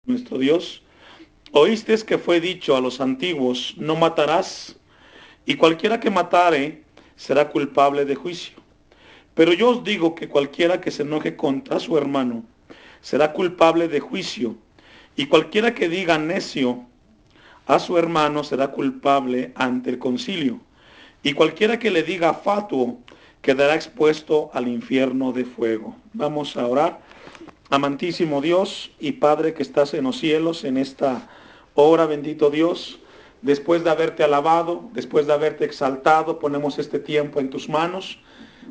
nuestro Dios. Oísteis que fue dicho a los antiguos, no matarás, y cualquiera que matare será culpable de juicio. Pero yo os digo que cualquiera que se enoje contra su hermano será culpable de juicio, y cualquiera que diga necio a su hermano será culpable ante el concilio, y cualquiera que le diga fatuo quedará expuesto al infierno de fuego. Vamos a orar. Amantísimo Dios y Padre que estás en los cielos, en esta hora, bendito Dios, después de haberte alabado, después de haberte exaltado, ponemos este tiempo en tus manos.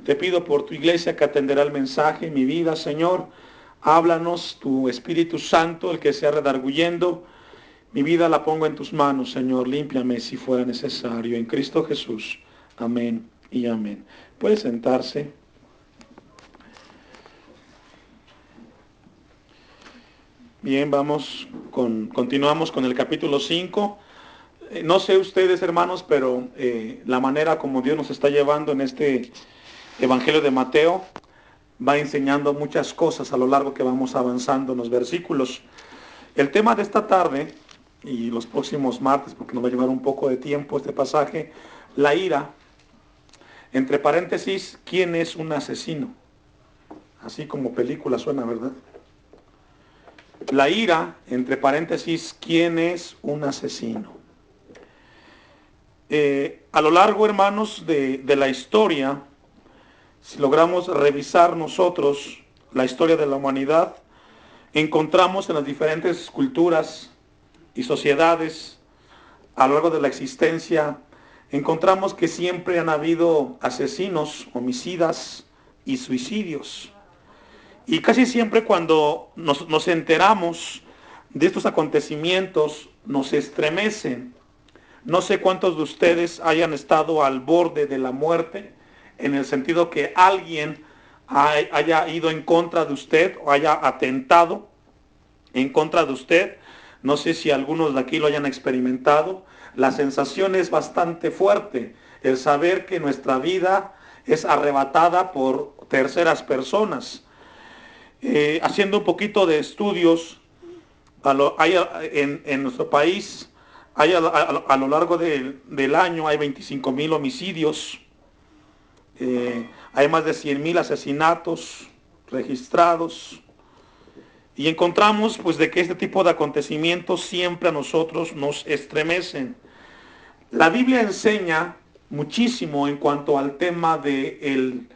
Te pido por tu iglesia que atenderá el mensaje, mi vida, Señor. Háblanos, tu Espíritu Santo, el que sea redarguyendo. Mi vida la pongo en tus manos, Señor. Límpiame si fuera necesario. En Cristo Jesús. Amén y amén. Puede sentarse. Bien, continuamos con el capítulo 5. No sé ustedes, hermanos, pero la manera como Dios nos está llevando en este Evangelio de Mateo va enseñando muchas cosas a lo largo que vamos avanzando en los versículos. El tema de esta tarde y los próximos martes, porque nos va a llevar un poco de tiempo este pasaje, la ira, entre paréntesis, ¿quién es un asesino? Así como película suena, ¿verdad? La ira, entre paréntesis, ¿quién es un asesino? A lo largo, hermanos, de la historia, si logramos revisar nosotros la historia de la humanidad, encontramos en las diferentes culturas y sociedades a lo largo de la existencia, encontramos que siempre han habido asesinos, homicidas y suicidios. Y casi siempre cuando nos enteramos de estos acontecimientos, nos estremecen. No sé cuántos de ustedes hayan estado al borde de la muerte, en el sentido que alguien haya ido en contra de usted o haya atentado en contra de usted. No sé si algunos de aquí lo hayan experimentado. La sensación es bastante fuerte, el saber que nuestra vida es arrebatada por terceras personas. Haciendo un poquito de estudios en nuestro país, a lo largo del año hay 25,000 homicidios, hay más de 100,000 asesinatos registrados, y encontramos pues de que este tipo de acontecimientos siempre a nosotros nos estremecen. La Biblia enseña muchísimo en cuanto al tema del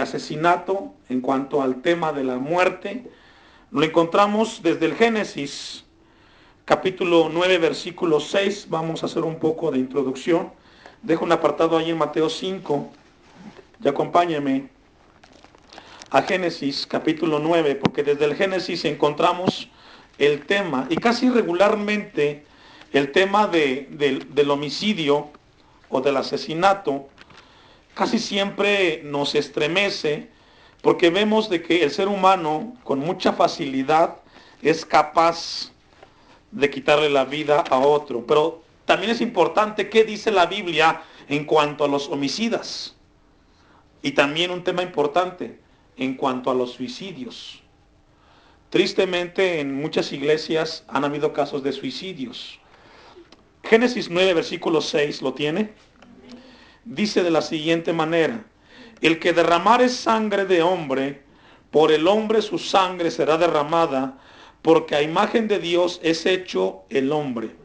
asesinato, en cuanto al tema de la muerte. Lo encontramos desde el Génesis, capítulo 9, versículo 6. Vamos a hacer un poco de introducción. Dejo un apartado ahí en Mateo 5 y acompáñenme a Génesis, capítulo 9, porque desde el Génesis encontramos el tema, y casi regularmente el tema del homicidio o del asesinato, casi siempre nos estremece, porque vemos de que el ser humano con mucha facilidad es capaz de quitarle la vida a otro. Pero también es importante qué dice la Biblia en cuanto a los homicidas. Y también un tema importante en cuanto a los suicidios. Tristemente en muchas iglesias han habido casos de suicidios. Génesis 9, versículo 6, ¿lo tiene? Dice de la siguiente manera: el que derramare sangre de hombre, por el hombre su sangre será derramada, porque a imagen de Dios es hecho el hombre.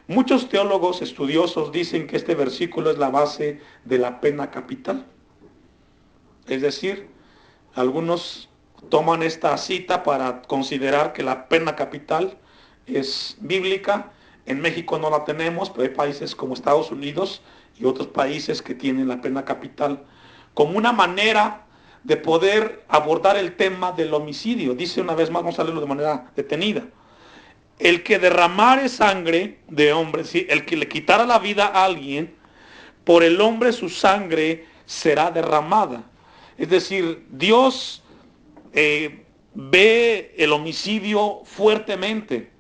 Muchos teólogos estudiosos dicen que este versículo es la base de la pena capital. Es decir, algunos toman esta cita para considerar que la pena capital es bíblica. En México no la tenemos, pero hay países como Estados Unidos y otros países que tienen la pena capital como una manera de poder abordar el tema del homicidio. Dice una vez más, vamos a leerlo de manera detenida: el que derramare sangre de hombre, ¿sí? El que le quitara la vida a alguien, por el hombre su sangre será derramada. Es decir, Dios ve el homicidio fuertemente,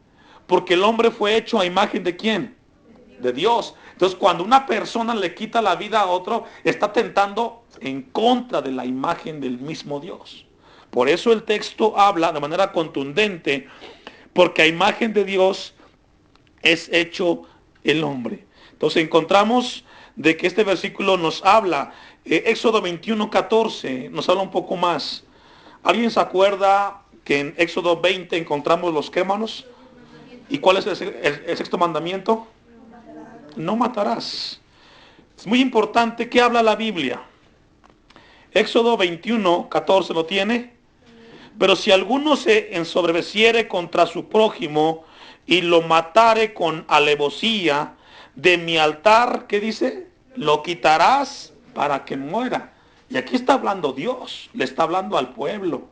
porque el hombre fue hecho a imagen ¿de quién? De Dios. Entonces, cuando una persona le quita la vida a otro, está tentando en contra de la imagen del mismo Dios. Por eso el texto habla de manera contundente: porque a imagen de Dios es hecho el hombre. Entonces encontramos de que este versículo nos habla, Éxodo 21:14 nos habla un poco más. ¿Alguien se acuerda que en Éxodo 20 encontramos los qué, hermanos? ¿Y cuál es el sexto mandamiento? No matarás. Es muy importante que habla la Biblia. Éxodo 21:14 lo tiene. Pero si alguno se ensoberbeciere contra su prójimo y lo matare con alevosía, de mi altar, ¿qué dice? Lo quitarás para que muera. Y aquí está hablando Dios, le está hablando al pueblo.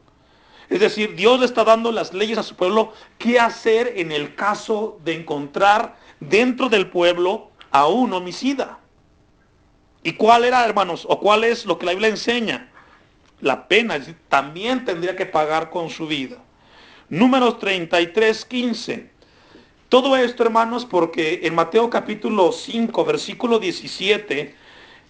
Es decir, Dios le está dando las leyes a su pueblo, qué hacer en el caso de encontrar dentro del pueblo a un homicida. ¿Y cuál era, hermanos? ¿O cuál es lo que la Biblia enseña? La pena, es decir, también tendría que pagar con su vida. Números 33:15. Todo esto, hermanos, porque en Mateo capítulo 5, versículo 17,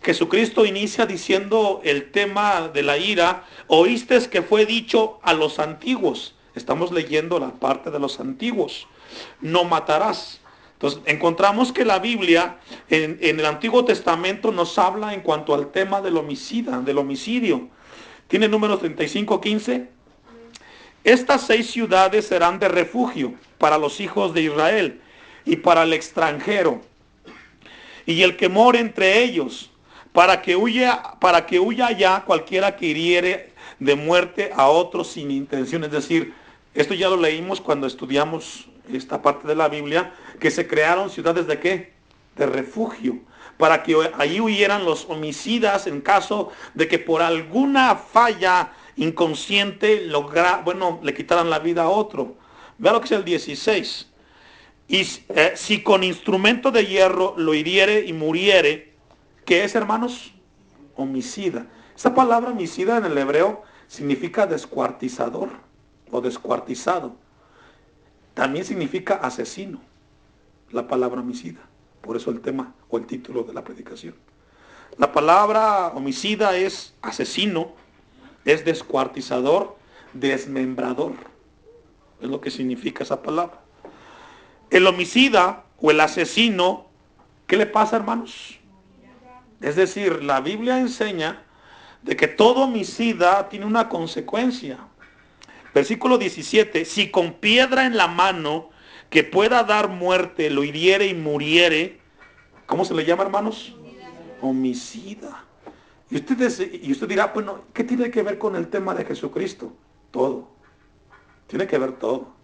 Jesucristo inicia diciendo el tema de la ira. Oíste que fue dicho a los antiguos. Estamos leyendo la parte de los antiguos. No matarás. Entonces encontramos que la Biblia en el Antiguo Testamento nos habla en cuanto al tema del homicidio. Tiene Números 35:15. Estas 6 ciudades serán de refugio para los hijos de Israel y para el extranjero y el que more entre ellos, para que huya ya cualquiera que hiriere de muerte a otros sin intención. Es decir, esto ya lo leímos cuando estudiamos esta parte de la Biblia, que se crearon ciudades de ¿qué? De refugio, para que ahí huyeran los homicidas en caso de que por alguna falla inconsciente le quitaran la vida a otro. Vea lo que es el 16. Y si con instrumento de hierro lo hiriere y muriere, ¿qué es, hermanos? Homicida. Esa palabra homicida en el hebreo significa descuartizador o descuartizado. También significa asesino, la palabra homicida. Por eso el tema o el título de la predicación. La palabra homicida es asesino, es descuartizador, desmembrador. Es lo que significa esa palabra. El homicida o el asesino, ¿qué le pasa, hermanos? Es decir, la Biblia enseña de que todo homicida tiene una consecuencia. Versículo 17, si con piedra en la mano que pueda dar muerte lo hiriere y muriere, ¿cómo se le llama, hermanos? Homicida. Y usted dirá, bueno, ¿qué tiene que ver con el tema de Jesucristo? Todo. Tiene que ver todo.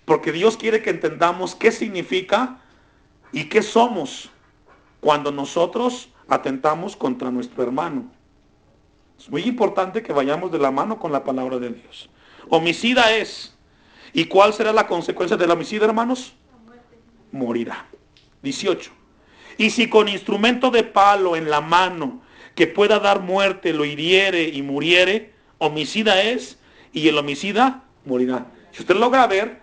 Porque Dios quiere que entendamos qué significa y qué somos cuando nosotros atentamos contra nuestro hermano. Es muy importante que vayamos de la mano con la palabra de Dios. Homicida es. ¿Y cuál será la consecuencia del homicida, hermanos? Morirá. 18. Y si con instrumento de palo en la mano que pueda dar muerte lo hiriere y muriere, homicida es, y el homicida morirá. Si usted logra ver,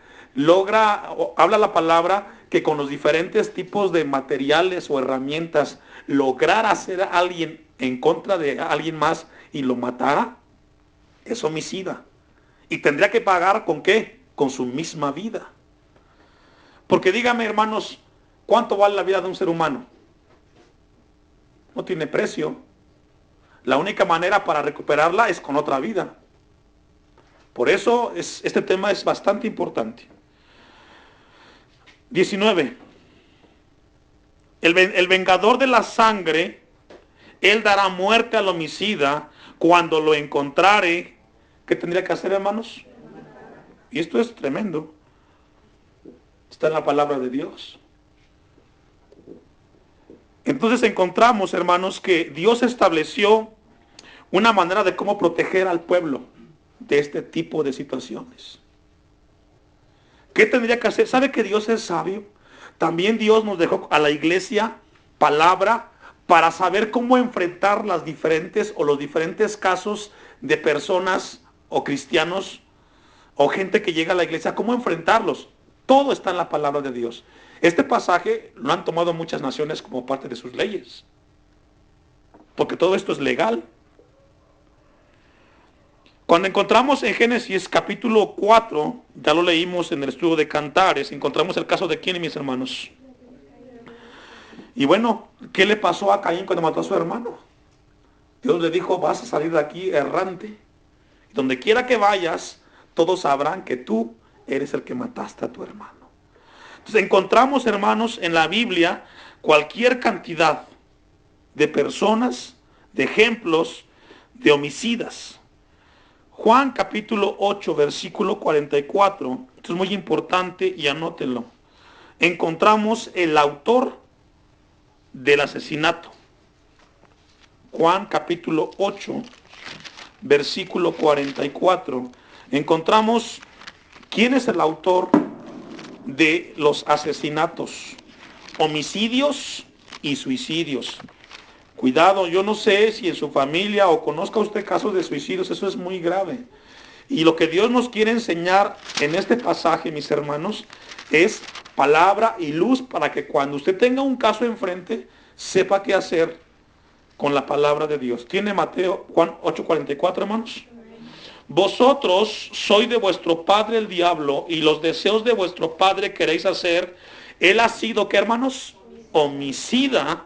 habla la palabra que con los diferentes tipos de materiales o herramientas lograr hacer a alguien en contra de alguien más y lo matara, es homicida. Y tendría que pagar ¿con qué? Con su misma vida. Porque dígame, hermanos, ¿cuánto vale la vida de un ser humano? No tiene precio. La única manera para recuperarla es con otra vida. Por eso este tema es bastante importante. 19. El vengador de la sangre, él dará muerte al homicida cuando lo encontrare. ¿Qué tendría que hacer, hermanos? Y esto es tremendo. Está en la palabra de Dios. Entonces encontramos, hermanos, que Dios estableció una manera de cómo proteger al pueblo de este tipo de situaciones. ¿Qué tendría que hacer? ¿Sabe que Dios es sabio? También Dios nos dejó a la iglesia palabra para saber cómo enfrentar las diferentes o los diferentes casos de personas o cristianos o gente que llega a la iglesia, cómo enfrentarlos. Todo está en la palabra de Dios. Este pasaje lo han tomado muchas naciones como parte de sus leyes, porque todo esto es legal. Cuando encontramos en Génesis capítulo 4, ya lo leímos en el estudio de Cantares, encontramos el caso de quién, mis hermanos. Y bueno, ¿qué le pasó a Caín cuando mató a su hermano? Dios le dijo, vas a salir de aquí errante. Y donde quiera que vayas, todos sabrán que tú eres el que mataste a tu hermano. Entonces encontramos, hermanos, en la Biblia cualquier cantidad de personas, de ejemplos, de homicidas. Juan capítulo 8, versículo 44, esto es muy importante y anótenlo. Encontramos el autor del asesinato. Juan capítulo 8, versículo 44. Encontramos quién es el autor de los asesinatos, homicidios y suicidios. Cuidado, yo no sé si en su familia o conozca usted casos de suicidios, eso es muy grave. Y lo que Dios nos quiere enseñar en este pasaje, mis hermanos, es palabra y luz para que cuando usted tenga un caso enfrente, sepa qué hacer con la palabra de Dios. ¿Tiene Mateo Juan 8:44, hermanos? Vosotros sois de vuestro padre el diablo y los deseos de vuestro padre queréis hacer. Él ha sido, ¿qué, hermanos? Homicida.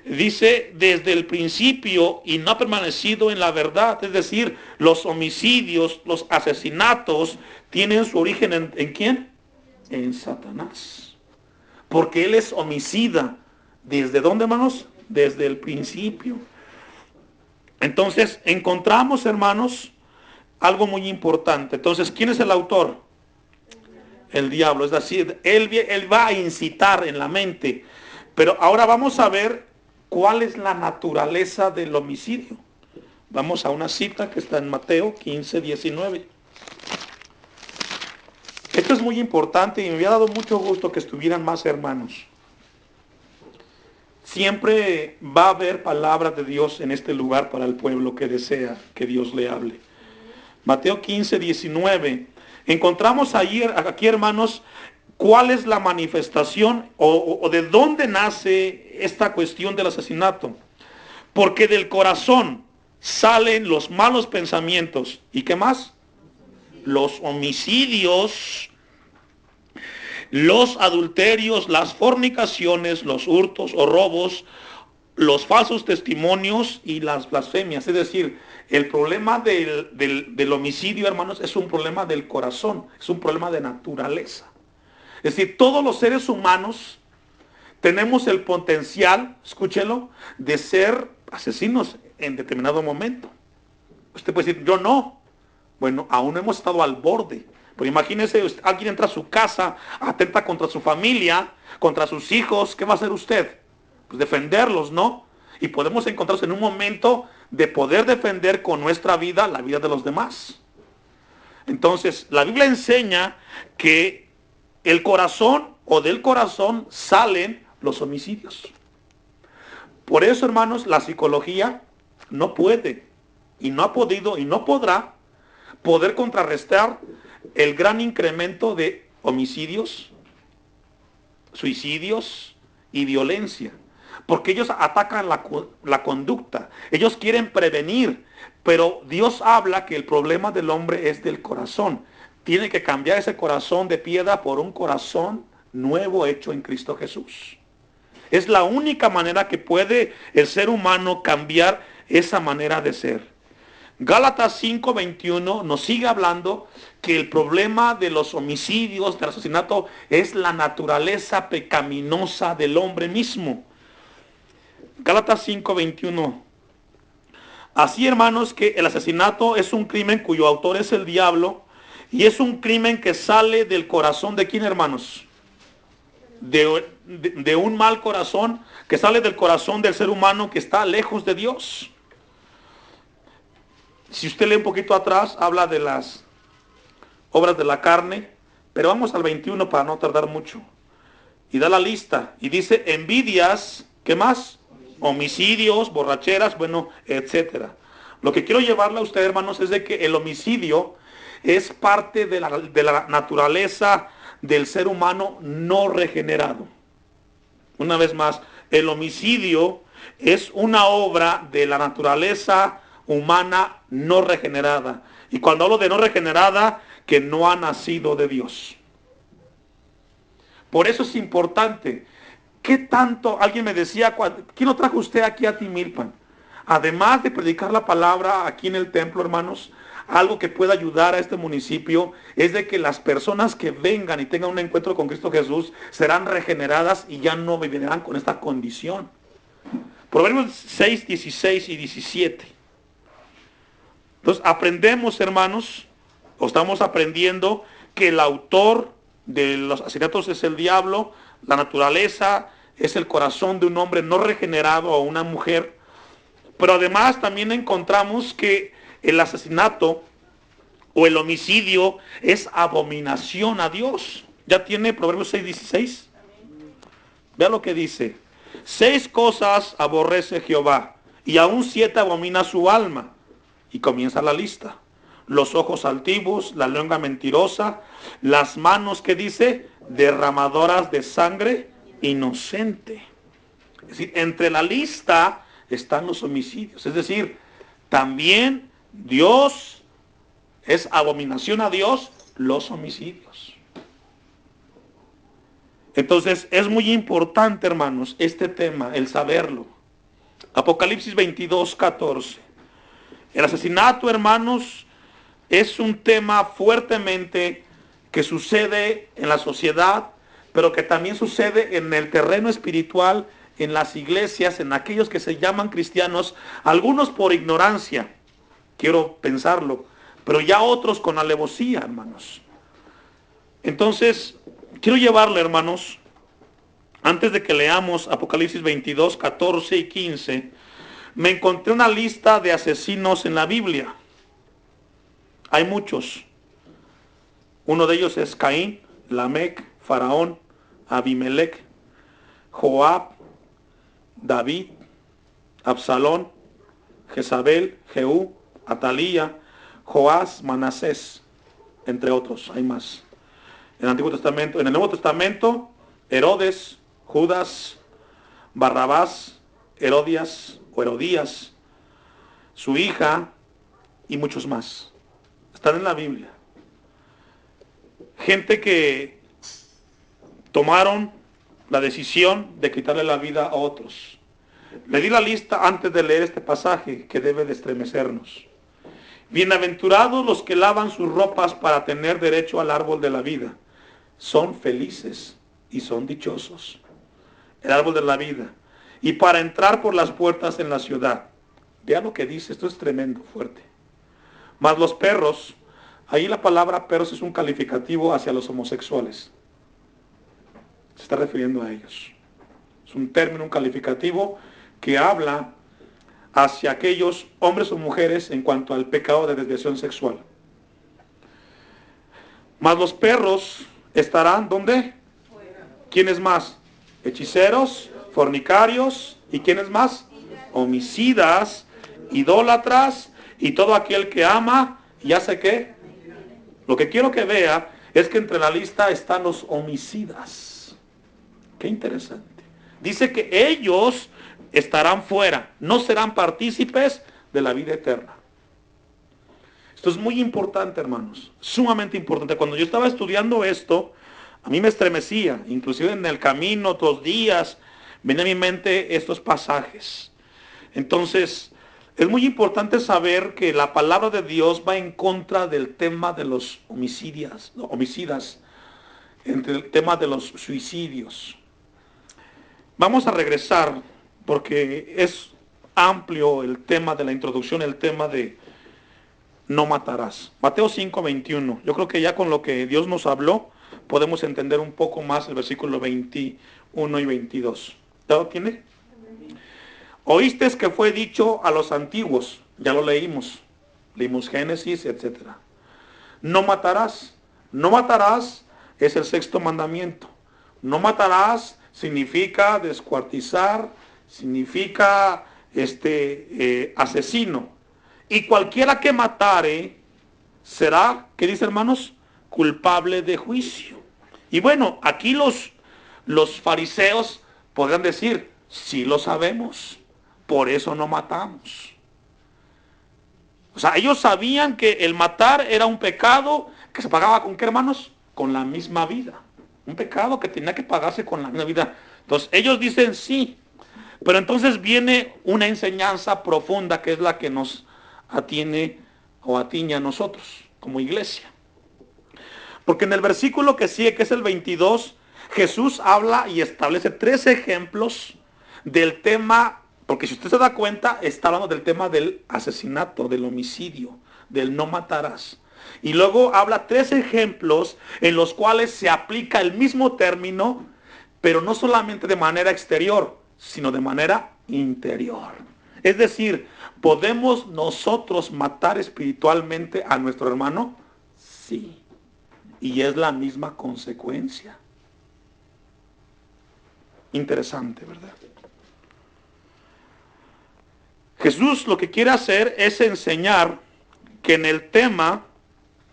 Dice, desde el principio y no ha permanecido en la verdad. Es decir, los homicidios, los asesinatos tienen su origen ¿en quién? En Satanás. Porque él es homicida. ¿Desde dónde, hermanos? Desde el principio. Entonces, encontramos, hermanos, algo muy importante. Entonces, ¿quién es el autor? El diablo. Es decir, él va a incitar en la mente. Pero ahora vamos a ver cuál es la naturaleza del homicidio. Vamos a una cita que está en Mateo 15:19. Esto es muy importante y me había dado mucho gusto que estuvieran más hermanos. Siempre va a haber palabra de Dios en este lugar para el pueblo que desea que Dios le hable. Mateo 15:19. Encontramos aquí, hermanos, cuál es la manifestación o de dónde nace esta cuestión del asesinato. Porque del corazón salen los malos pensamientos. ¿Y qué más? Los homicidios, los adulterios, las fornicaciones, los hurtos o robos, los falsos testimonios y las blasfemias. Es decir, el problema del homicidio, hermanos, es un problema del corazón, es un problema de naturaleza. Es decir, todos los seres humanos tenemos el potencial, escúchelo, de ser asesinos en determinado momento. Usted puede decir, yo no. Bueno, aún no hemos estado al borde. Pero imagínese, alguien entra a su casa, atenta contra su familia, contra sus hijos. ¿Qué va a hacer usted? Pues defenderlos, ¿no? Y podemos encontrarnos en un momento de poder defender con nuestra vida la vida de los demás. Entonces, la Biblia enseña que el corazón o del corazón salen los homicidios. Por eso, hermanos, la psicología no puede y no ha podido y no podrá poder contrarrestar el gran incremento de homicidios, suicidios y violencia. Porque ellos atacan la conducta. Ellos quieren prevenir. Pero Dios habla que el problema del hombre es del corazón. Tiene que cambiar ese corazón de piedra por un corazón nuevo hecho en Cristo Jesús. Es la única manera que puede el ser humano cambiar esa manera de ser. Gálatas 5:21 nos sigue hablando que el problema de los homicidios, del asesinato, es la naturaleza pecaminosa del hombre mismo. Gálatas 5:21. Así, hermanos, que el asesinato es un crimen cuyo autor es el diablo, y es un crimen que sale del corazón de ¿quién, hermanos? De un mal corazón, que sale del corazón del ser humano que está lejos de Dios. Si usted lee un poquito atrás, habla de las obras de la carne, pero vamos al 21 para no tardar mucho. Y da la lista, y dice envidias, ¿qué más? Homicidios, borracheras, bueno, etcétera. Lo que quiero llevarle a usted, hermanos, es de que el homicidio es parte de la naturaleza del ser humano no regenerado. Una vez más, el homicidio es una obra de la naturaleza humana no regenerada. Y cuando hablo de no regenerada, que no ha nacido de Dios. Por eso es importante. ¿Qué tanto? Alguien me decía, ¿quién lo trajo usted aquí a Timilpan? Además de predicar la palabra aquí en el templo, hermanos, algo que pueda ayudar a este municipio es de que las personas que vengan y tengan un encuentro con Cristo Jesús serán regeneradas y ya no vivirán con esta condición. Proverbios 6, 16 y 17. Entonces aprendemos, hermanos, o estamos aprendiendo que el autor de los asesinatos es el diablo, la naturaleza es el corazón de un hombre no regenerado o una mujer, pero además también encontramos que el asesinato o el homicidio es abominación a Dios. ¿Ya tiene Proverbios 6, 16? Vea lo que dice. 6 cosas aborrece Jehová, y aún 7 abomina su alma. Y comienza la lista. Los ojos altivos, la lengua mentirosa, las manos, que dice, derramadoras de sangre inocente. Es decir, entre la lista están los homicidios. Es decir, también Dios, es abominación a Dios los homicidios. Entonces es muy importante, hermanos, este tema, el saberlo. Apocalipsis 22, 14. El asesinato, hermanos, es un tema fuertemente que sucede en la sociedad, pero que también sucede en el terreno espiritual, en las iglesias, en aquellos que se llaman cristianos, algunos por ignorancia, quiero pensarlo, pero ya otros con alevosía, hermanos. Entonces, quiero llevarle, hermanos, antes de que leamos Apocalipsis 22, 14 y 15, me encontré una lista de asesinos en la Biblia. Hay muchos. Uno de ellos es Caín, Lamec, Faraón, Abimelec, Joab, David, Absalón, Jezabel, Jehú, Atalía, Joás, Manasés, entre otros. Hay más. En el Antiguo Testamento, en el Nuevo Testamento, Herodes, Judas, Barrabás, Herodías, su hija y muchos más. Están en la Biblia. Gente que tomaron la decisión de quitarle la vida a otros. Le di la lista antes de leer este pasaje que debe de estremecernos. Bienaventurados los que lavan sus ropas para tener derecho al árbol de la vida. Son felices y son dichosos. El árbol de la vida. Y para entrar por las puertas en la ciudad. Vean lo que dice, esto es tremendo, fuerte. Mas los perros, ahí la palabra perros es un calificativo hacia los homosexuales. Se está refiriendo a ellos. Es un término, un calificativo que habla hacia aquellos hombres o mujeres en cuanto al pecado de desviación sexual. Mas los perros estarán, ¿dónde? ¿Quiénes más? Hechiceros, fornicarios, ¿y quiénes más? Homicidas, idólatras, y todo aquel que ama, ¿y hace qué? Lo que quiero que vea es que entre la lista están los homicidas. Qué interesante. Dice que ellos estarán fuera, no serán partícipes de la vida eterna. Esto es muy importante, hermanos, sumamente importante. Cuando yo estaba estudiando esto, a mí me estremecía, inclusive en el camino, otros días, venía a mi mente estos pasajes. Entonces, es muy importante saber que la palabra de Dios va en contra del tema de los homicidas, entre el tema de los suicidios. Vamos a regresar, porque es amplio el tema de la introducción, el tema de no matarás. Mateo 5, 21. Yo creo que ya con lo que Dios nos habló, podemos entender un poco más el versículo 21 y 22. ¿Ya lo tiene? Oíste que fue dicho a los antiguos, ya lo leímos Génesis, etc. No matarás. No matarás es el 6º mandamiento. No matarás significa descuartizar, significa asesino. Y cualquiera que matare será, ¿qué dice, hermanos? Culpable de juicio. Y bueno, aquí los fariseos podrán decir, sí lo sabemos, por eso no matamos. O sea, ellos sabían que el matar era un pecado que se pagaba con qué, hermanos? Con la misma vida. Un pecado que tenía que pagarse con la misma vida. Entonces, ellos dicen sí. Pero entonces viene una enseñanza profunda que es la que nos atiene o atiñe a nosotros como iglesia. Porque en el versículo que sigue, que es el 22, Jesús habla y establece 3 ejemplos del tema, porque si usted se da cuenta, está hablando del tema del asesinato, del homicidio, del no matarás. Y luego habla 3 ejemplos en los cuales se aplica el mismo término, pero no solamente de manera exterior, sino de manera interior. Es decir, ¿podemos nosotros matar espiritualmente a nuestro hermano? Sí. Y es la misma consecuencia. Interesante, ¿verdad? Jesús lo que quiere hacer es enseñar que en el tema,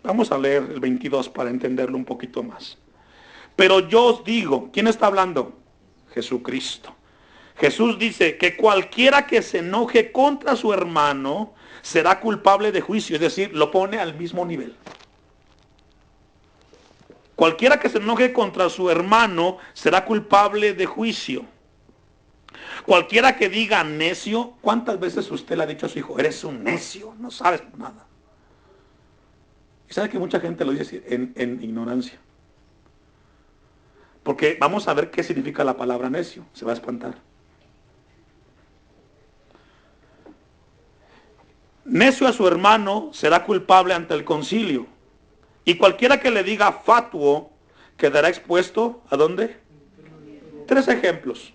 vamos a leer el 22 para entenderlo un poquito más. Pero yo os digo, ¿quién está hablando? Jesucristo. Jesús dice que cualquiera que se enoje contra su hermano será culpable de juicio, es decir, lo pone al mismo nivel. Cualquiera que se enoje contra su hermano será culpable de juicio. Cualquiera que diga necio, ¿cuántas veces usted le ha dicho a su hijo, eres un necio, no sabes nada? Y sabe que mucha gente lo dice en ignorancia. Porque vamos a ver qué significa la palabra necio, se va a espantar. Necio a su hermano será culpable ante el concilio. Y cualquiera que le diga fatuo quedará expuesto, ¿a dónde? 3 ejemplos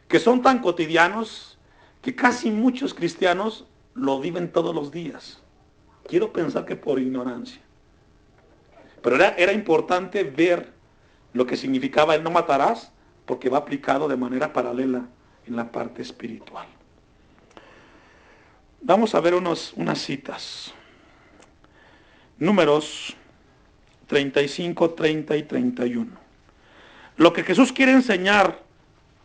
que son tan cotidianos que casi muchos cristianos lo viven todos los días. Quiero pensar que por ignorancia. Pero era importante ver lo que significaba el no matarás, porque va aplicado de manera paralela en la parte espiritual. Vamos a ver unas citas. Números 35, 30 y 31. Lo que Jesús quiere enseñar,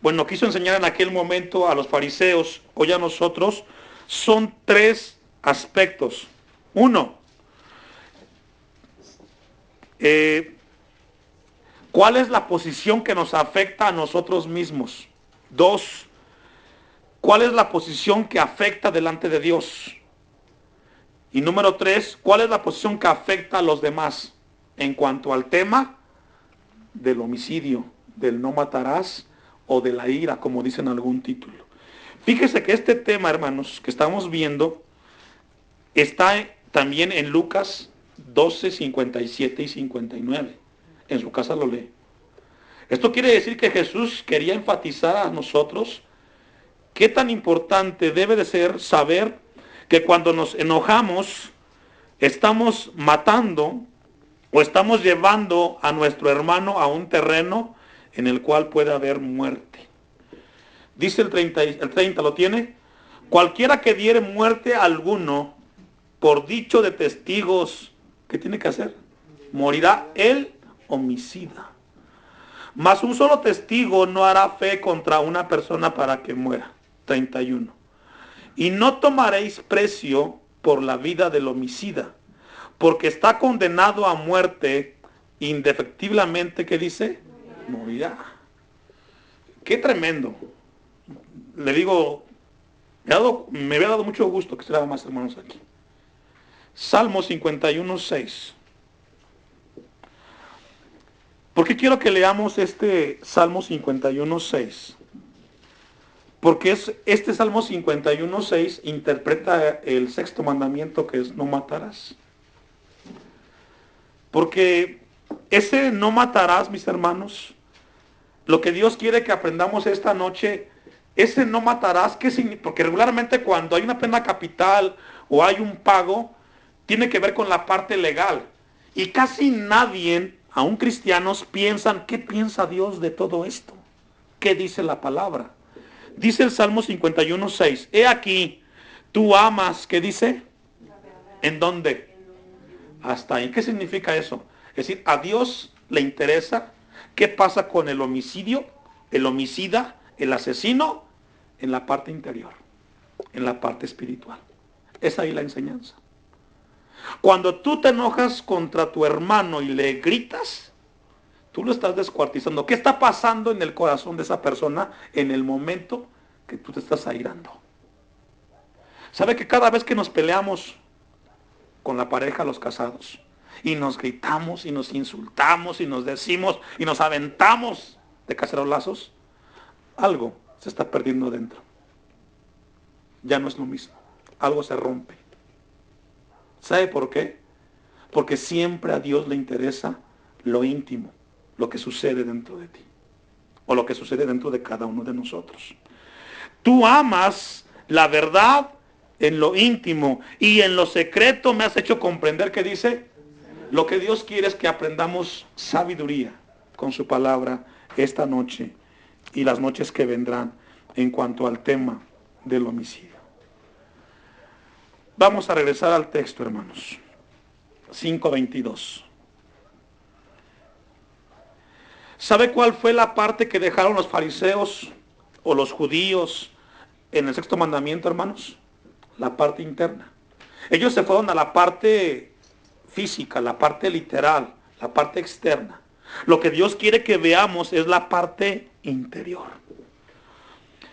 bueno, quiso enseñar en aquel momento a los fariseos, hoy a nosotros, son 3 aspectos. 1, ¿cuál es la posición que nos afecta a nosotros mismos? 2, ¿cuál es la posición que afecta delante de Dios? Y número 3, ¿cuál es la posición que afecta a los demás en cuanto al tema del homicidio, del no matarás o de la ira, como dicen en algún título? Fíjese que este tema, hermanos, que estamos viendo, está también en Lucas 12, 57 y 59. En su casa lo lee. Esto quiere decir que Jesús quería enfatizar a nosotros qué tan importante debe de ser saber que cuando nos enojamos estamos matando o estamos llevando a nuestro hermano a un terreno en el cual puede haber muerte. Dice el 30, ¿lo tiene? Cualquiera que diere muerte a alguno por dicho de testigos, ¿qué tiene que hacer? Morirá el homicida. Mas un solo testigo no hará fe contra una persona para que muera. 31. Y no tomaréis precio por la vida del homicida, porque está condenado a muerte indefectiblemente, ¿qué dice? Morirá. Qué tremendo. Le digo, me había dado mucho gusto que estuvieran más hermanos aquí. Salmo 51, 6. ¿Por qué quiero que leamos este Salmo 51, 6? Porque este Salmo 51, 6 interpreta el 6º mandamiento, que es no matarás. Porque ese no matarás, mis hermanos, lo que Dios quiere que aprendamos esta noche, ese no matarás, ¿qué significa? Porque regularmente cuando hay una pena capital o hay un pago, tiene que ver con la parte legal. Y casi nadie, aún cristianos, piensan, ¿qué piensa Dios de todo esto? ¿Qué dice la palabra? Dice el Salmo 51, 6. He aquí, tú amas, ¿qué dice? ¿En dónde? Hasta ahí. ¿Qué significa eso? Es decir, a Dios le interesa qué pasa con el homicidio, el homicida, el asesino, en la parte interior, en la parte espiritual. Es ahí la enseñanza. Cuando tú te enojas contra tu hermano y le gritas, tú lo estás descuartizando. ¿Qué está pasando en el corazón de esa persona en el momento que tú te estás airando? ¿Sabe que cada vez que nos peleamos con la pareja, los casados, y nos gritamos y nos insultamos y nos decimos y nos aventamos de cacerolazos, algo se está perdiendo dentro? Ya no es lo mismo. Algo se rompe. ¿Sabe por qué? Porque siempre a Dios le interesa lo íntimo, lo que sucede dentro de ti, o lo que sucede dentro de cada uno de nosotros. Tú amas la verdad en lo íntimo y en lo secreto me has hecho comprender que dice, lo que Dios quiere es que aprendamos sabiduría con su palabra esta noche y las noches que vendrán en cuanto al tema del homicidio. Vamos a regresar al texto, hermanos. 5:22. ¿Sabe cuál fue la parte que dejaron los fariseos o los judíos en el sexto mandamiento, hermanos? La parte interna. Ellos se fueron a la parte física, la parte literal, la parte externa. Lo que Dios quiere que veamos es la parte interior.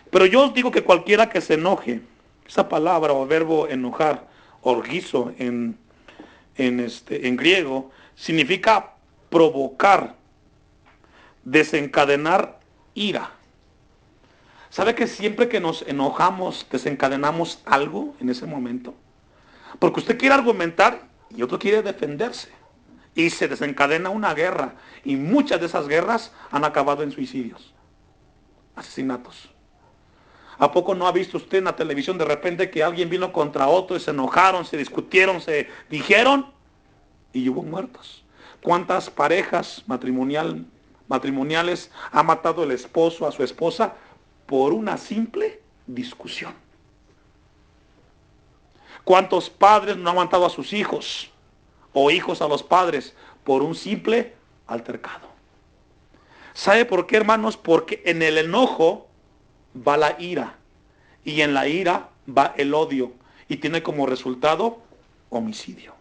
Pero yo os digo que cualquiera que se enoje, esa palabra o verbo enojar, orgizo en griego, significa provocar, desencadenar ira. ¿Sabe que siempre que nos enojamos desencadenamos algo en ese momento? Porque usted quiere argumentar y otro quiere defenderse. Y se desencadena una guerra. Y muchas de esas guerras han acabado en suicidios, asesinatos. ¿A poco no ha visto usted en la televisión de repente que alguien vino contra otro y se enojaron, se discutieron, se dijeron y hubo muertos? ¿Cuántas parejas matrimoniales ha matado el esposo a su esposa por una simple discusión? ¿Cuántos padres no han matado a sus hijos o hijos a los padres por un simple altercado? ¿Sabe por qué, hermanos? Porque en el enojo va la ira y en la ira va el odio y tiene como resultado homicidio.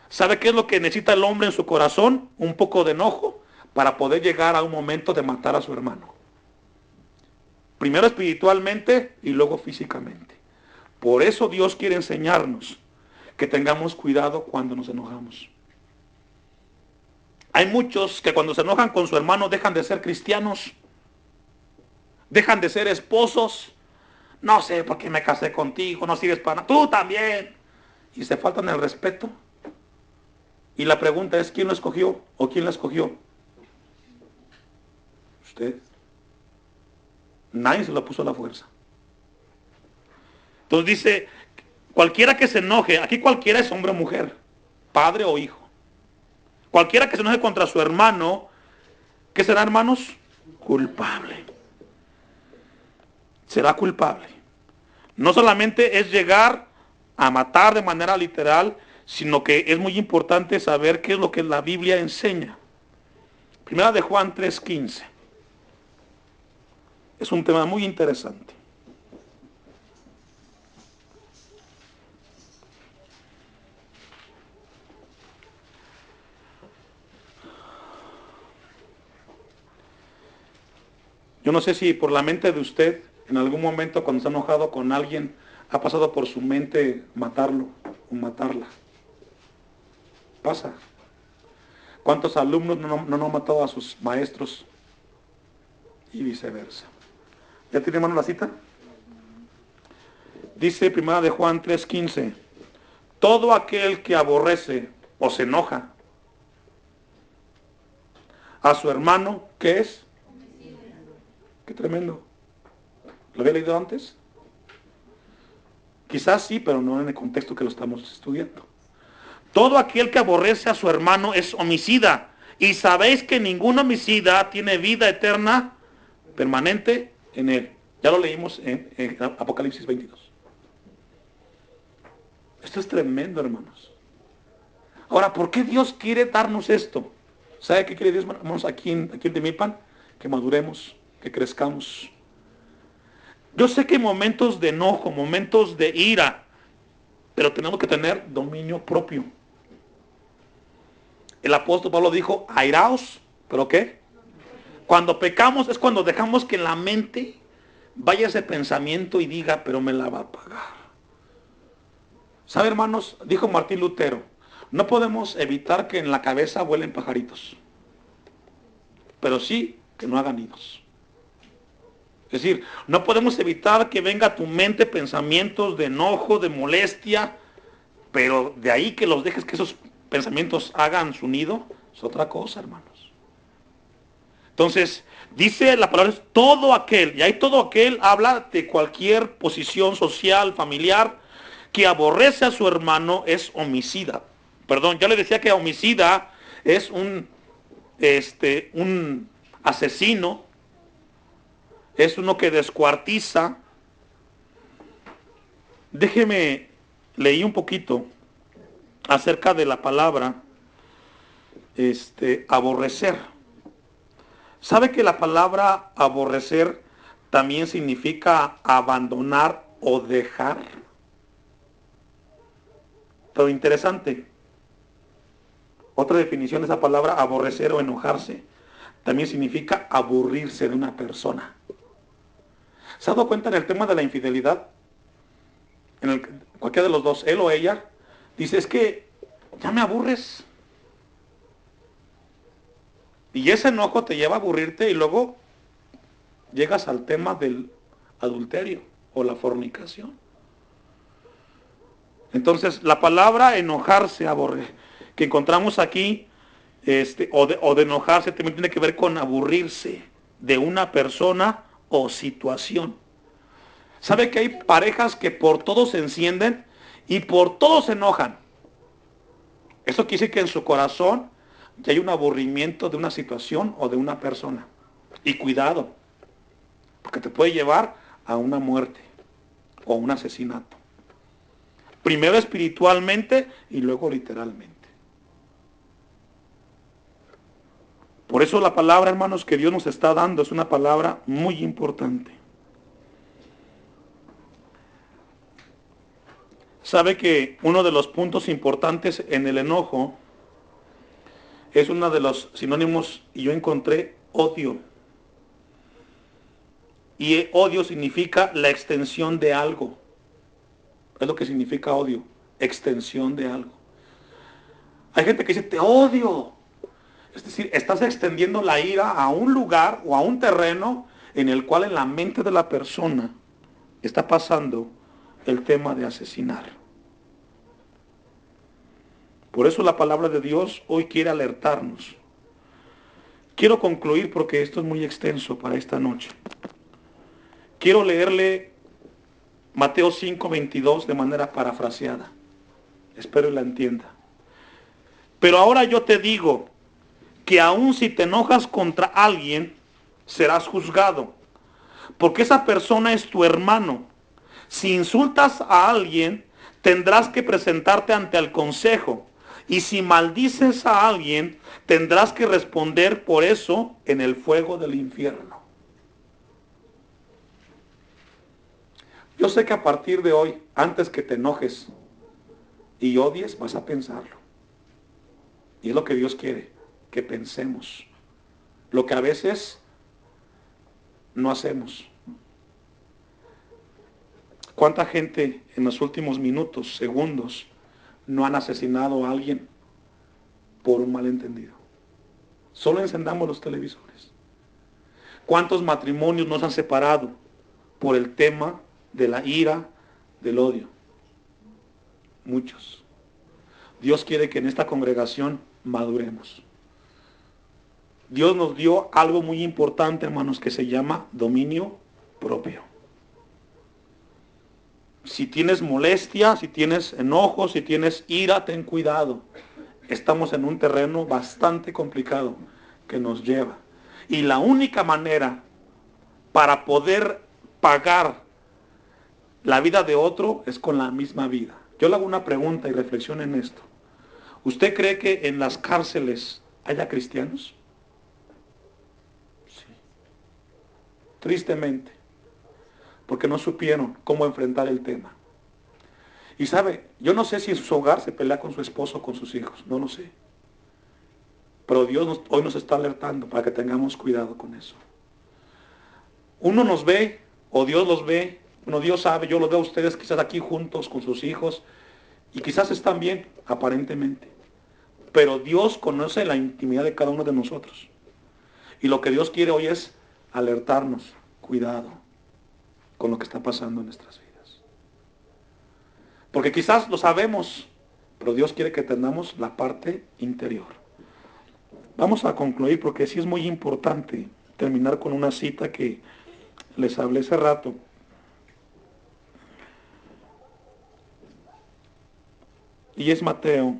¿Sabe qué es lo que necesita el hombre en su corazón? Un poco de enojo para poder llegar a un momento de matar a su hermano. Primero espiritualmente y luego físicamente. Por eso Dios quiere enseñarnos que tengamos cuidado cuando nos enojamos. Hay muchos que cuando se enojan con su hermano dejan de ser cristianos, dejan de ser esposos. No sé por qué me casé contigo, no sirves para nada, tú también. Y se faltan el respeto. Y la pregunta es, ¿quién lo escogió o quién la escogió? Usted. Nadie se lo puso a la fuerza. Entonces dice, cualquiera que se enoje, aquí cualquiera es hombre o mujer, padre o hijo. Cualquiera que se enoje contra su hermano, ¿qué será, hermanos? Culpable. Será culpable. No solamente es llegar a matar de manera literal, sino que es muy importante saber qué es lo que la Biblia enseña. Primera de Juan 3:15. Es un tema muy interesante. Yo no sé si por la mente de usted, en algún momento cuando se ha enojado con alguien, ha pasado por su mente matarlo o matarla. Pasa. ¿Cuántos alumnos no han matado a sus maestros? Y viceversa. ¿Ya tiene mano la cita? Dice primera de Juan 3:15. Todo aquel que aborrece o se enoja a su hermano, ¿qué es? Qué tremendo. ¿Lo había leído antes? Quizás sí, pero no en el contexto que lo estamos estudiando. Todo aquel que aborrece a su hermano es homicida. Y sabéis que ningún homicida tiene vida eterna permanente en él. Ya lo leímos en Apocalipsis 22. Esto es tremendo, hermanos. Ahora, ¿por qué Dios quiere darnos esto? ¿Sabe qué quiere Dios, hermanos, aquí en Temilpan? Que maduremos, que crezcamos. Yo sé que momentos de enojo, momentos de ira, pero tenemos que tener dominio propio. El apóstol Pablo dijo, airaos, ¿pero qué? Cuando pecamos es cuando dejamos que en la mente vaya ese pensamiento y diga, pero me la va a pagar. ¿Sabe, hermanos? Dijo Martín Lutero, no podemos evitar que en la cabeza vuelen pajaritos, pero sí que no hagan nidos. Es decir, no podemos evitar que venga a tu mente pensamientos de enojo, de molestia, pero de ahí que los dejes que esos pensamientos hagan su nido, es otra cosa, hermanos. Entonces, dice la palabra, todo aquel, y ahí todo aquel habla de cualquier posición social, familiar, que aborrece a su hermano es homicida. Perdón, yo le decía que homicida es un asesino, es uno que descuartiza. Déjeme, leí un poquito acerca de la palabra aborrecer. ¿Sabe que la palabra aborrecer también significa abandonar o dejar? Todo interesante. Otra definición de esa palabra, aborrecer o enojarse, también significa aburrirse de una persona. ¿Se ha dado cuenta en el tema de la infidelidad? Cualquiera de los dos, él o ella, dice, es que ya me aburres. Y ese enojo te lleva a aburrirte y luego llegas al tema del adulterio o la fornicación. Entonces, la palabra enojarse, que encontramos aquí, o de enojarse, también tiene que ver con aburrirse de una persona o situación. ¿Sabe que hay parejas que por todo se encienden y por todo se enojan? Eso quiere decir que en su corazón ya hay un aburrimiento de una situación o de una persona. Y cuidado, porque te puede llevar a una muerte o un asesinato. Primero espiritualmente y luego literalmente. Por eso la palabra, hermanos, que Dios nos está dando es una palabra muy importante. Sabe que uno de los puntos importantes en el enojo es uno de los sinónimos, y yo encontré odio. Y odio significa la extensión de algo. Es lo que significa odio, extensión de algo. Hay gente que dice, te odio. Es decir, estás extendiendo la ira a un lugar o a un terreno en el cual en la mente de la persona está pasando el tema de asesinar. Por eso la palabra de Dios hoy quiere alertarnos. Quiero concluir porque esto es muy extenso para esta noche. Quiero leerle Mateo 5:22 de manera parafraseada. Espero la entienda. Pero ahora yo te digo que aun si te enojas contra alguien, serás juzgado, porque esa persona es tu hermano. Si insultas a alguien, tendrás que presentarte ante el consejo, y si maldices a alguien, tendrás que responder por eso en el fuego del infierno. Yo sé que a partir de hoy, antes que te enojes y odies, vas a pensarlo. Y es lo que Dios quiere, que pensemos. Lo que a veces no hacemos. ¿Cuánta gente en los últimos minutos, segundos, no han asesinado a alguien por un malentendido? Solo encendamos los televisores. ¿Cuántos matrimonios nos han separado por el tema de la ira, del odio? Muchos. Dios quiere que en esta congregación maduremos. Dios nos dio algo muy importante, hermanos, que se llama dominio propio. Si tienes molestia, si tienes enojo, si tienes ira, ten cuidado. Estamos en un terreno bastante complicado que nos lleva. Y la única manera para poder pagar la vida de otro es con la misma vida. Yo le hago una pregunta y reflexione en esto. ¿Usted cree que en las cárceles haya cristianos? Sí. Tristemente. Porque no supieron cómo enfrentar el tema. Y sabe, yo no sé si en su hogar se pelea con su esposo o con sus hijos, no lo sé. Pero hoy nos está alertando para que tengamos cuidado con eso. Uno nos ve, o Dios los ve, bueno, Dios sabe, yo los veo a ustedes quizás aquí juntos con sus hijos, y quizás están bien, aparentemente. Pero Dios conoce la intimidad de cada uno de nosotros. Y lo que Dios quiere hoy es alertarnos, cuidado con lo que está pasando en nuestras vidas. Porque quizás lo sabemos, pero Dios quiere que tengamos la parte interior. Vamos a concluir porque sí es muy importante terminar con una cita que les hablé hace rato. Y es Mateo.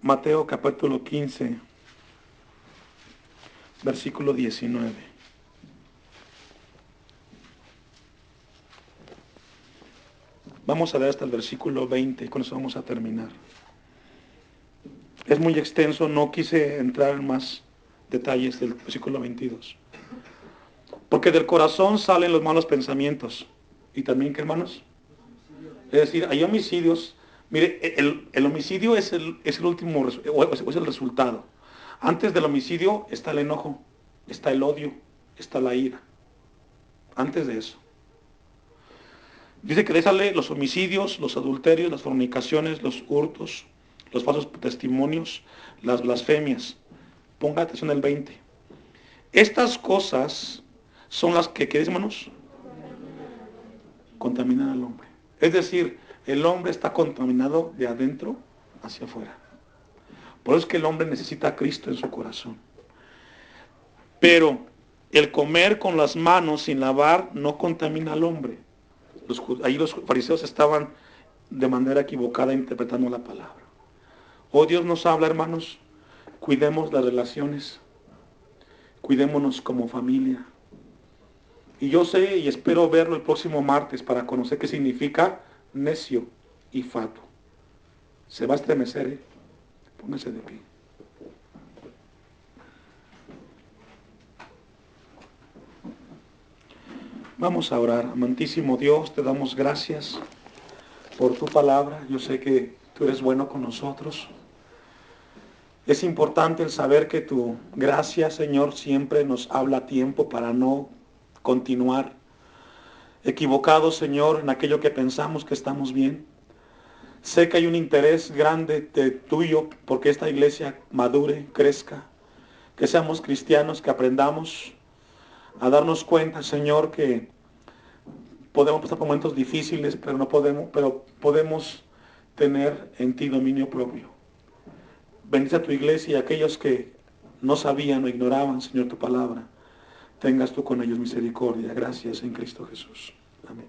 Mateo capítulo 15, versículo 19. Vamos a leer hasta el versículo 20 y con eso vamos a terminar. Es muy extenso, no quise entrar en más detalles del versículo 22. Porque del corazón salen los malos pensamientos. ¿Y también qué, hermanos? Es decir, hay homicidios. Mire, el homicidio es el último, es el resultado. Antes del homicidio está el enojo, está el odio, está la ira. Antes de eso. Dice que de ahí sale los homicidios, los adulterios, las fornicaciones, los hurtos, los falsos testimonios, las blasfemias. Ponga atención el 20. Estas cosas son las que, ¿qué dicen, hermanos? Contaminan al hombre. Es decir, el hombre está contaminado de adentro hacia afuera. Por eso es que el hombre necesita a Cristo en su corazón. Pero el comer con las manos sin lavar no contamina al hombre. Ahí los fariseos estaban de manera equivocada interpretando la palabra. Oh, Dios nos habla, hermanos, cuidemos las relaciones, cuidémonos como familia. Y yo sé y espero verlo el próximo martes para conocer qué significa necio y fato. Se va a estremecer, ¿eh? Póngase de pie. Vamos a orar. Amantísimo Dios, te damos gracias por tu palabra. Yo sé que tú eres bueno con nosotros. Es importante el saber que tu gracia, Señor, siempre nos habla a tiempo para no continuar equivocados, Señor, en aquello que pensamos que estamos bien. Sé que hay un interés grande tuyo porque esta iglesia madure, crezca, que seamos cristianos, que aprendamos a darnos cuenta, Señor, que podemos pasar por momentos difíciles, pero podemos tener en ti dominio propio. Bendice a tu iglesia y a aquellos que no sabían o ignoraban, Señor, tu palabra. Tengas tú con ellos misericordia. Gracias en Cristo Jesús. Amén.